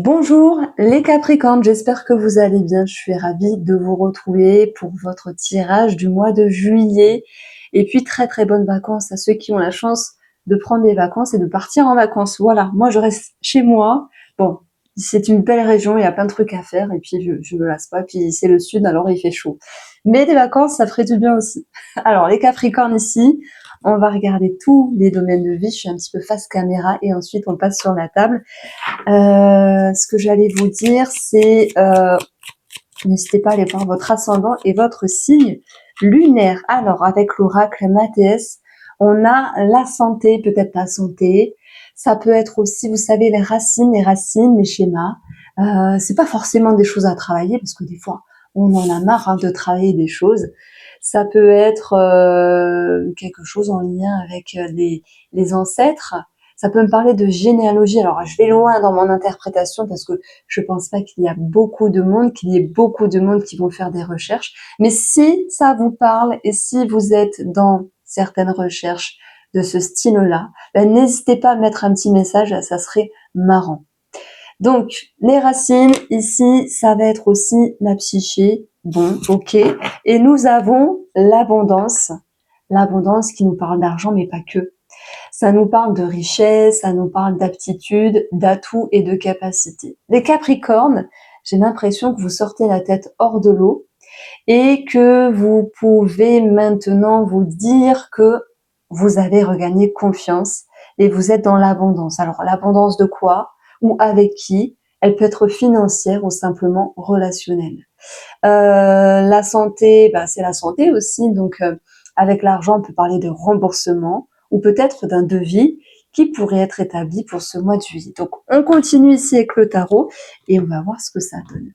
Bonjour les Capricornes, j'espère que vous allez bien. Je suis ravie de vous retrouver pour votre tirage du mois de juillet. Et puis très bonnes vacances à ceux qui ont la chance de prendre des vacances et de partir en vacances. Voilà, moi je reste chez moi. Bon, c'est une belle région, il y a plein de trucs à faire et puis je me lasse pas. Puis c'est le sud, alors il fait chaud. Mais des vacances, ça ferait du bien aussi. Alors les Capricornes ici, on va regarder tous les domaines de vie. Je suis un petit peu face caméra et ensuite on passe sur la table. Ce que j'allais vous dire, c'est n'hésitez pas à aller voir votre ascendant et votre signe lunaire. Alors, avec l'oracle Mathes, on a la santé, peut-être la santé. Ça peut être aussi, vous savez, les racines, les schémas. C'est pas forcément des choses à travailler parce que des fois, on en a marre de travailler des choses. Ça peut être quelque chose en lien avec les ancêtres. Ça peut me parler de généalogie. Alors, je vais loin dans mon interprétation parce que je pense pas qu'il y ait beaucoup de monde qui vont faire des recherches. Mais si ça vous parle et si vous êtes dans certaines recherches de ce style-là, ben, n'hésitez pas à mettre un petit message, ça serait marrant. Donc, les racines, ici, ça va être aussi la psyché. Bon, ok. Et nous avons l'abondance. L'abondance qui nous parle d'argent, mais pas que. Ça nous parle de richesse, ça nous parle d'aptitude, d'atouts et de capacités. Les Capricornes, j'ai l'impression que vous sortez la tête hors de l'eau et que vous pouvez maintenant vous dire que vous avez regagné confiance et vous êtes dans l'abondance. Alors l'abondance de quoi ou avec qui? Elle peut être financière ou simplement relationnelle. La santé, bah, c'est la santé aussi, donc avec l'argent, on peut parler de remboursement ou peut-être d'un devis qui pourrait être établi pour ce mois de juillet. Donc, on continue ici avec le tarot et on va voir ce que ça donne.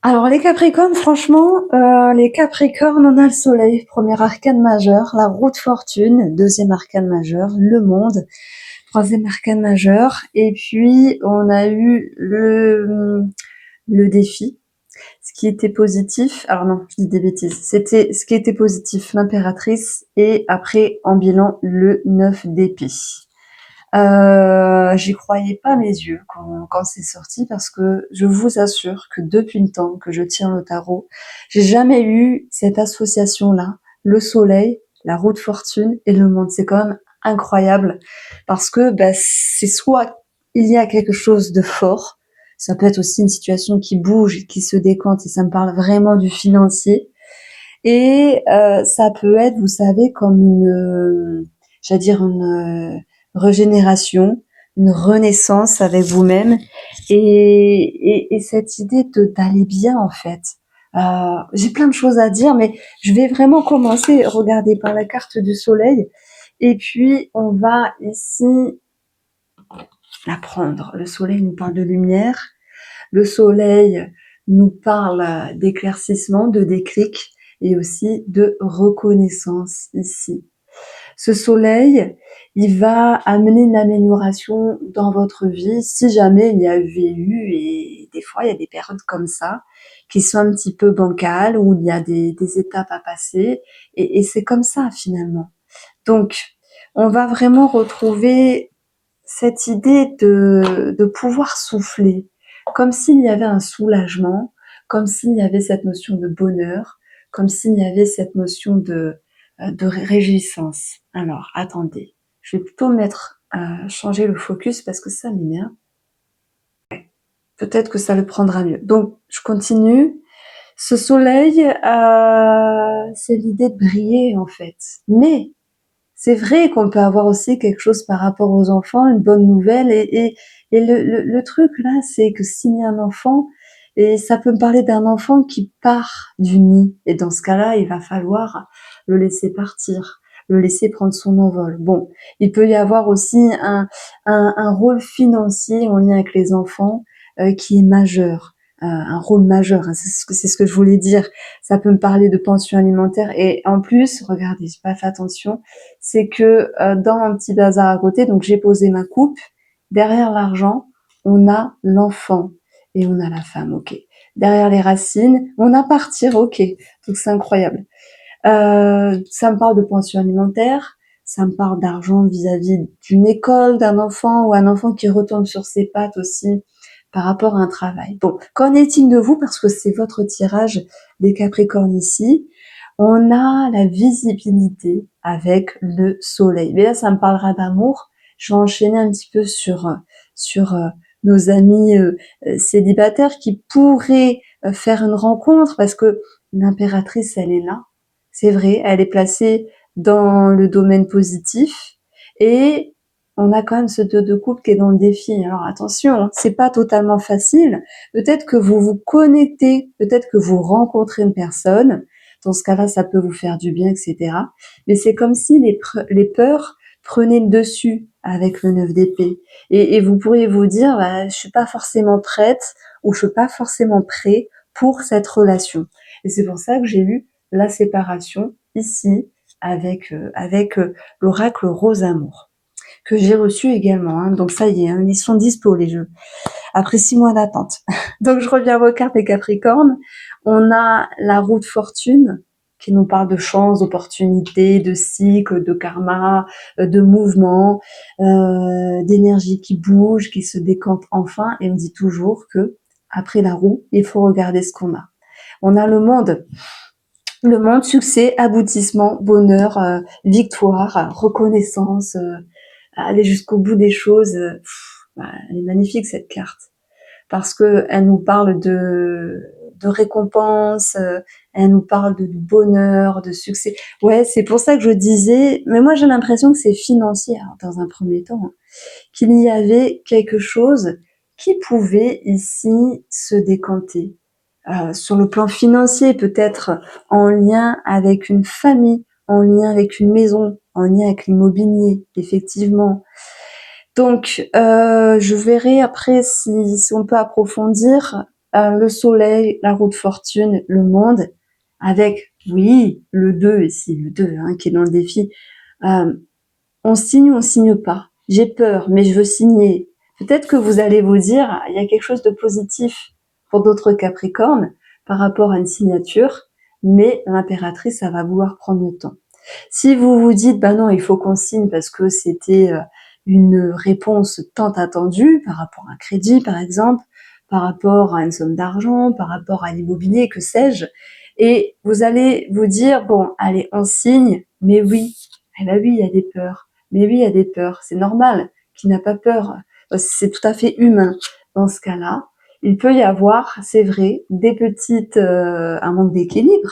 Alors, les Capricornes, franchement, les Capricornes, on a le soleil, premier arcane majeur, la roue de fortune, deuxième arcane majeur, le monde, troisième arcane majeur, et puis on a eu le défi, ce qui était positif, alors non, je dis des bêtises, c'était ce qui était positif, l'impératrice, et après, en bilan, le 9 d'épée. J'y croyais pas mes yeux quand c'est sorti parce que je vous assure que depuis le temps que je tiens le tarot, j'ai jamais eu cette association-là, le soleil, la roue de fortune et le monde. C'est quand même incroyable parce que bah, c'est soit il y a quelque chose de fort, ça peut être aussi une situation qui bouge, qui se décante et ça me parle vraiment du financier. Et ça peut être, vous savez, comme j'allais dire une régénération, une renaissance avec vous-même et cette idée d'aller bien en fait. J'ai plein de choses à dire, mais je vais vraiment commencer. Regardez par la carte du soleil et puis on va ici la prendre. Le soleil nous parle de lumière. Le soleil nous parle d'éclaircissement, de déclic et aussi de reconnaissance ici. Ce soleil, il va amener une amélioration dans votre vie si jamais il y avait eu, et des fois il y a des périodes comme ça, qui sont un petit peu bancales, où il y a des étapes à passer, et c'est comme ça finalement. Donc, on va vraiment retrouver cette idée de pouvoir souffler, comme s'il y avait un soulagement, comme s'il y avait cette notion de bonheur, comme s'il y avait cette notion de réjouissance. Alors, attendez, je vais plutôt changer le focus parce que ça m'énerve. Peut-être que ça le prendra mieux. Donc, je continue. Ce soleil, c'est l'idée de briller en fait. Mais c'est vrai qu'on peut avoir aussi quelque chose par rapport aux enfants, une bonne nouvelle. Et le truc là, c'est que s'il y a un enfant, et ça peut me parler d'un enfant qui part du nid. Et dans ce cas-là, il va falloir le laisser partir, le laisser prendre son envol. Bon, il peut y avoir aussi un rôle financier en lien avec les enfants qui est majeur. Un rôle majeur, hein, c'est ce que je voulais dire. Ça peut me parler de pension alimentaire. Et en plus, regardez, j'ai pas fait attention, c'est que dans un petit bazar à côté, donc j'ai posé ma coupe, derrière l'argent, on a l'enfant et on a la femme, ok. Derrière les racines, on a partir, ok. Donc c'est incroyable. Ça me parle de pension alimentaire, ça me parle d'argent vis-à-vis d'une école, d'un enfant ou un enfant qui retombe sur ses pattes aussi par rapport à un travail. Bon, qu'en est-il de vous? Parce que c'est votre tirage des Capricornes ici. On a la visibilité avec le soleil. Mais là, ça me parlera d'amour. Je vais enchaîner un petit peu sur nos amis célibataires qui pourraient faire une rencontre parce que l'impératrice, elle est là. C'est vrai, elle est placée dans le domaine positif et on a quand même ce 2 de coupe qui est dans le défi. Alors attention, hein, c'est pas totalement facile. Peut-être que vous vous connectez, peut-être que vous rencontrez une personne. Dans ce cas-là, ça peut vous faire du bien, etc. Mais c'est comme si les peurs prenaient le dessus avec le 9 d'épée. Et vous pourriez vous dire, bah, je suis pas forcément prête ou je suis pas forcément prêt pour cette relation. Et c'est pour ça que j'ai eu la séparation ici avec l'oracle Rose Amour que j'ai reçu également. Hein. Donc ça y est, hein, ils sont dispo les jeux. Après 6 mois d'attente. Donc je reviens à vos cartes des Capricornes. On a la roue de fortune qui nous parle de chance, d'opportunités, de cycle, de karma, de mouvement, d'énergie qui bouge, qui se décante enfin. Et on dit toujours que après la roue, il faut regarder ce qu'on a. On a le monde, succès, aboutissement, bonheur, victoire, reconnaissance, aller jusqu'au bout des choses. Elle est magnifique cette carte parce que elle nous parle de récompense, elle nous parle de bonheur, de succès. Ouais, c'est pour ça que je disais, mais moi j'ai l'impression que c'est financier dans un premier temps, hein, qu'il y avait quelque chose qui pouvait ici se décanter. Sur le plan financier, peut-être en lien avec une famille, en lien avec une maison, en lien avec l'immobilier, effectivement. Donc, je verrai après si on peut approfondir le soleil, la roue de fortune, le monde, avec, oui, le 2 ici, le 2 hein, qui est dans le défi. On signe ou on signe pas. J'ai peur, mais je veux signer. Peut-être que vous allez vous dire, il y a quelque chose de positif pour d'autres Capricornes par rapport à une signature, mais l'impératrice, ça va vouloir prendre le temps. Si vous vous dites, bah non, il faut qu'on signe parce que c'était une réponse tant attendue par rapport à un crédit, par exemple, par rapport à une somme d'argent, par rapport à l'immobilier, que sais-je, et vous allez vous dire, bon, allez, on signe, mais oui, eh ben oui, il y a des peurs. Mais oui, il y a des peurs. C'est normal. Qui n'a pas peur? C'est tout à fait humain. Dans ce cas-là, il peut y avoir, c'est vrai, un manque d'équilibre,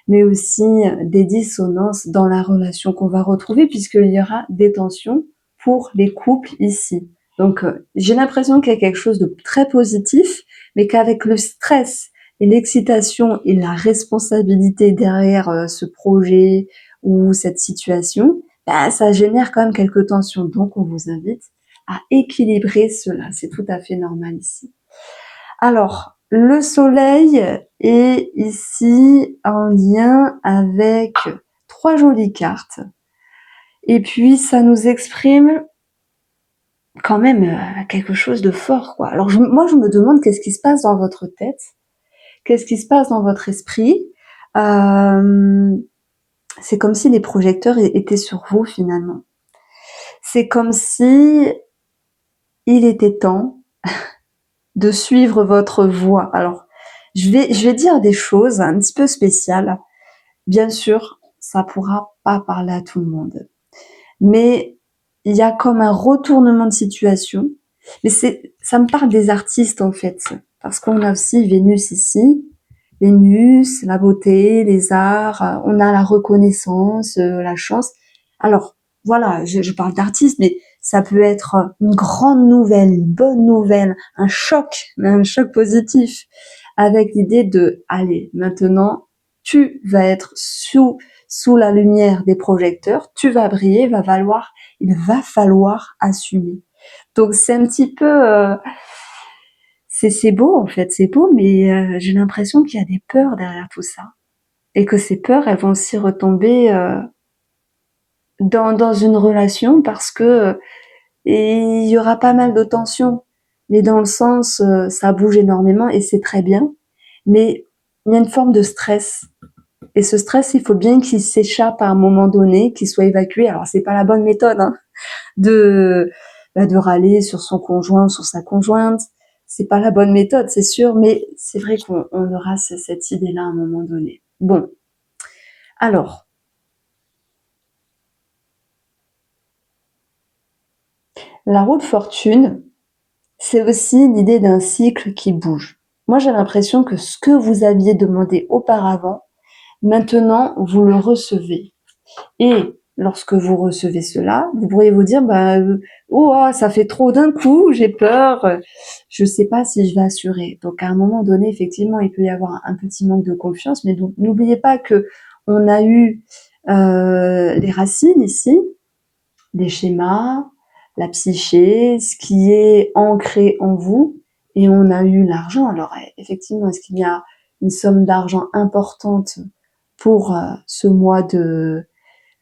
mais aussi des dissonances dans la relation qu'on va retrouver puisqu'il y aura des tensions pour les couples ici. Donc, j'ai l'impression qu'il y a quelque chose de très positif, mais qu'avec le stress et l'excitation et la responsabilité derrière ce projet ou cette situation, bah, ça génère quand même quelques tensions. Donc, on vous invite à équilibrer cela. C'est tout à fait normal ici. Alors, le soleil est ici en lien avec 3 jolies cartes. Et puis, ça nous exprime quand même quelque chose de fort, quoi. Alors, moi, je me demande qu'est-ce qui se passe dans votre tête, qu'est-ce qui se passe dans votre esprit. C'est comme si les projecteurs étaient sur vous, finalement. C'est comme si il était temps de suivre votre voie. Alors, je vais dire des choses un petit peu spéciales. Bien sûr, ça pourra pas parler à tout le monde. Mais il y a comme un retournement de situation. Mais ça me parle des artistes, en fait. Parce qu'on a aussi Vénus ici. Vénus, la beauté, les arts, on a la reconnaissance, la chance. Alors, voilà, je parle d'artistes, mais ça peut être une grande nouvelle, une bonne nouvelle, un choc, mais un choc positif, avec l'idée de, allez, maintenant, tu vas être sous la lumière des projecteurs, tu vas briller, il va falloir assumer. Donc c'est un petit peu, c'est beau en fait, c'est beau, mais j'ai l'impression qu'il y a des peurs derrière tout ça, et que ces peurs, elles vont aussi retomber dans une relation parce que il y aura pas mal de tensions, mais dans le sens, ça bouge énormément et c'est très bien, mais il y a une forme de stress Et ce stress, il faut bien qu'il s'échappe à un moment donné, qu'il soit évacué. Alors, c'est pas la bonne méthode, hein, de râler sur son conjoint ou sur sa conjointe. C'est pas la bonne méthode, c'est sûr, mais c'est vrai qu'on aura cette idée-là à un moment donné. Bon. Alors. La roue de fortune, c'est aussi l'idée d'un cycle qui bouge. Moi, j'ai l'impression que ce que vous aviez demandé auparavant, maintenant, vous le recevez. Et lorsque vous recevez cela, vous pourriez vous dire, oh, ça fait trop d'un coup, j'ai peur, je sais pas si je vais assurer. Donc, à un moment donné, effectivement, il peut y avoir un petit manque de confiance, mais n'oubliez pas que on a eu les racines ici, les schémas, la psyché, ce qui est ancré en vous, et on a eu l'argent. Alors, effectivement, est-ce qu'il y a une somme d'argent importante pour ce mois de,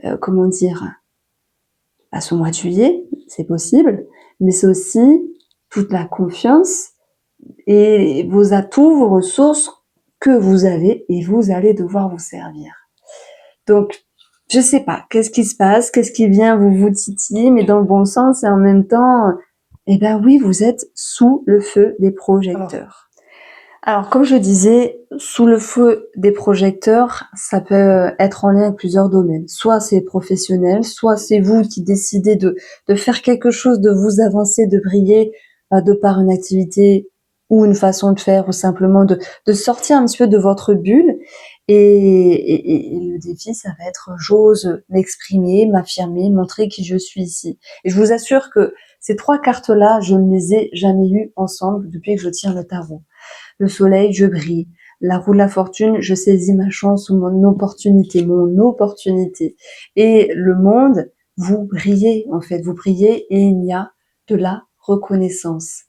ce mois de juillet? C'est possible, mais c'est aussi toute la confiance et vos atouts, vos ressources que vous avez et vous allez devoir vous servir. Donc, je sais pas, qu'est-ce qui se passe, qu'est-ce qui vient vous titiller, mais dans le bon sens et en même temps, eh ben oui, vous êtes sous le feu des projecteurs. Alors, comme je disais, sous le feu des projecteurs, ça peut être en lien avec plusieurs domaines. Soit c'est professionnel, soit c'est vous qui décidez de faire quelque chose, de vous avancer, de briller de par une activité ou une façon de faire, ou simplement de sortir un petit peu de votre bulle. Et le défi, ça va être j'ose m'exprimer, m'affirmer, montrer qui je suis ici. Et je vous assure que ces 3 cartes-là, je ne les ai jamais eues ensemble depuis que je tire le tarot. Le soleil, je brille. La roue de la fortune, je saisis ma chance ou mon opportunité. Et le monde, vous brillez, en fait, vous brillez et il y a de la reconnaissance.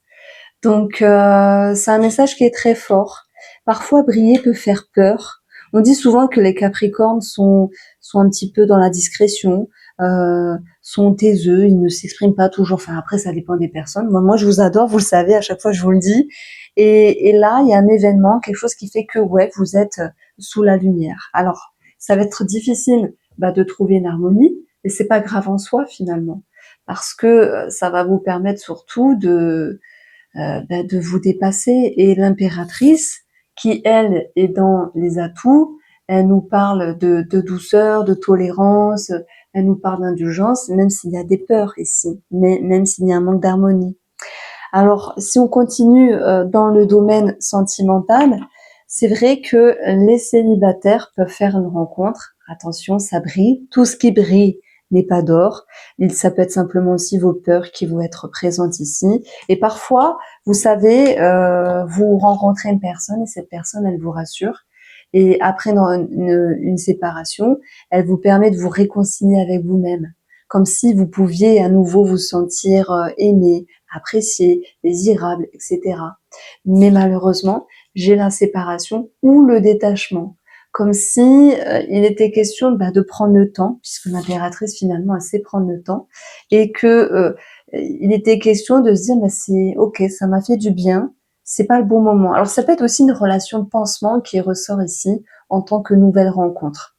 Donc, c'est un message qui est très fort. Parfois, briller peut faire peur. On dit souvent que les Capricornes sont un petit peu dans la discrétion, sont taiseux, ils ne s'expriment pas toujours. Enfin, après, ça dépend des personnes. Moi, je vous adore, vous le savez, à chaque fois, je vous le dis. Et là, il y a un événement, quelque chose qui fait que, ouais, vous êtes sous la lumière. Alors, ça va être difficile de trouver une harmonie, mais c'est pas grave en soi, finalement. Parce que ça va vous permettre surtout de vous dépasser. Et l'impératrice, qui elle est dans les atouts, elle nous parle de douceur, de tolérance, elle nous parle d'indulgence, même s'il y a des peurs ici, mais même s'il y a un manque d'harmonie. Alors, si on continue dans le domaine sentimental, c'est vrai que les célibataires peuvent faire une rencontre. Attention, ça brille. Tout ce qui brille n'est pas d'or. Ça peut être simplement aussi vos peurs qui vont être présentes ici. Et parfois, vous savez, vous rencontrez une personne et cette personne, elle vous rassure. Et après une séparation, elle vous permet de vous réconcilier avec vous-même. Comme si vous pouviez à nouveau vous sentir aimé, apprécié, désirable, etc. Mais malheureusement, j'ai la séparation ou le détachement. Comme si il était question de prendre le temps, puisque l'impératrice finalement elle sait prendre le temps, et que il était question de se dire c'est ok, ça m'a fait du bien, c'est pas le bon moment. Alors ça peut être aussi une relation de pansement qui ressort ici en tant que nouvelle rencontre.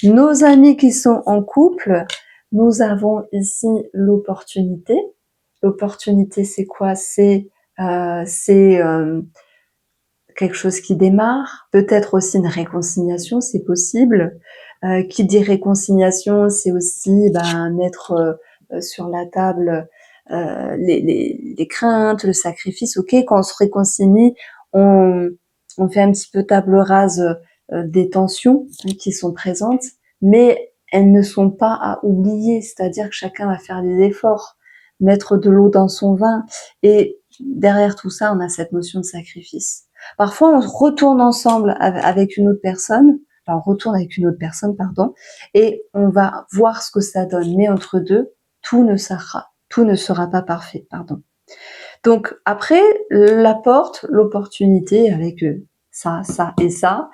Nos amis qui sont en couple, nous avons ici l'opportunité. L'opportunité, c'est quoi? C'est quelque chose qui démarre, peut-être aussi une réconciliation, c'est possible. Qui dit réconciliation, c'est aussi mettre sur la table les craintes, le sacrifice. Ok, quand on se réconcilie, on fait un petit peu table rase des tensions qui sont présentes, mais elles ne sont pas à oublier, c'est-à-dire que chacun va faire des efforts, mettre de l'eau dans son vin, et derrière tout ça, on a cette notion de sacrifice. Parfois, on retourne ensemble avec une autre personne, enfin, on retourne avec une autre personne, pardon, et on va voir ce que ça donne. Mais entre deux, tout ne sera pas parfait, pardon. Donc, après, la porte, l'opportunité avec ça et ça,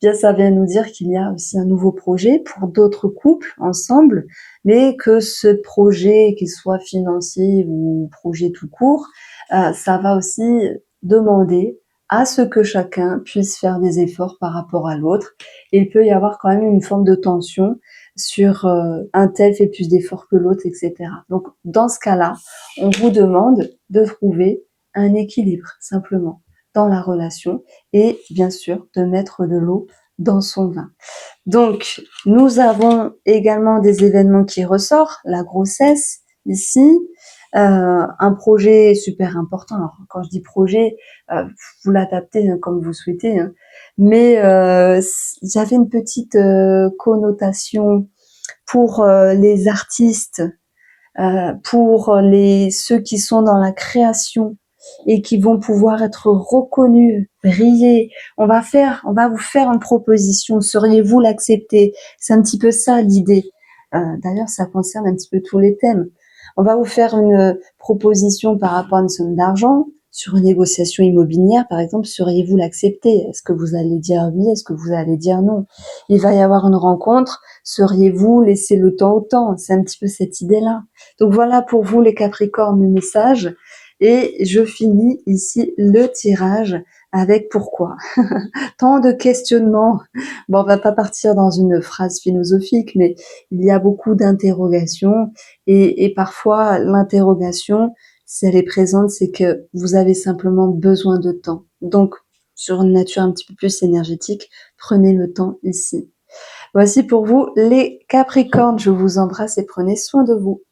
bien, ça vient nous dire qu'il y a aussi un nouveau projet pour d'autres couples ensemble, mais que ce projet, qu'il soit financier ou projet tout court, ça va aussi demander à ce que chacun puisse faire des efforts par rapport à l'autre. Et il peut y avoir quand même une forme de tension sur un tel fait plus d'efforts que l'autre, etc. Donc, dans ce cas-là, on vous demande de trouver un équilibre, simplement, dans la relation et, bien sûr, de mettre de l'eau dans son vin. Donc, nous avons également des événements qui ressortent, la grossesse, ici, un projet super important. Alors, quand je dis projet, vous l'adaptez comme vous souhaitez, hein. Mais j'avais une petite connotation pour les artistes, pour ceux qui sont dans la création et qui vont pouvoir être reconnus, briller. On va vous faire une proposition. Sauriez-vous l'accepter? C'est un petit peu ça l'idée. D'ailleurs, ça concerne un petit peu tous les thèmes. On va vous faire une proposition par rapport à une somme d'argent sur une négociation immobilière, par exemple. Sauriez-vous l'accepter? Est-ce que vous allez dire oui? Est-ce que vous allez dire non? Il va y avoir une rencontre. Sauriez-vous laisser le temps au temps? C'est un petit peu cette idée-là. Donc voilà pour vous les Capricornes le message. Et je finis ici le tirage avec pourquoi. Tant de questionnements. Bon, on va pas partir dans une phrase philosophique, mais il y a beaucoup d'interrogations et parfois l'interrogation, si elle est présente, c'est que vous avez simplement besoin de temps. Donc, sur une nature un petit peu plus énergétique, prenez le temps ici. Voici pour vous les Capricornes. Je vous embrasse et prenez soin de vous.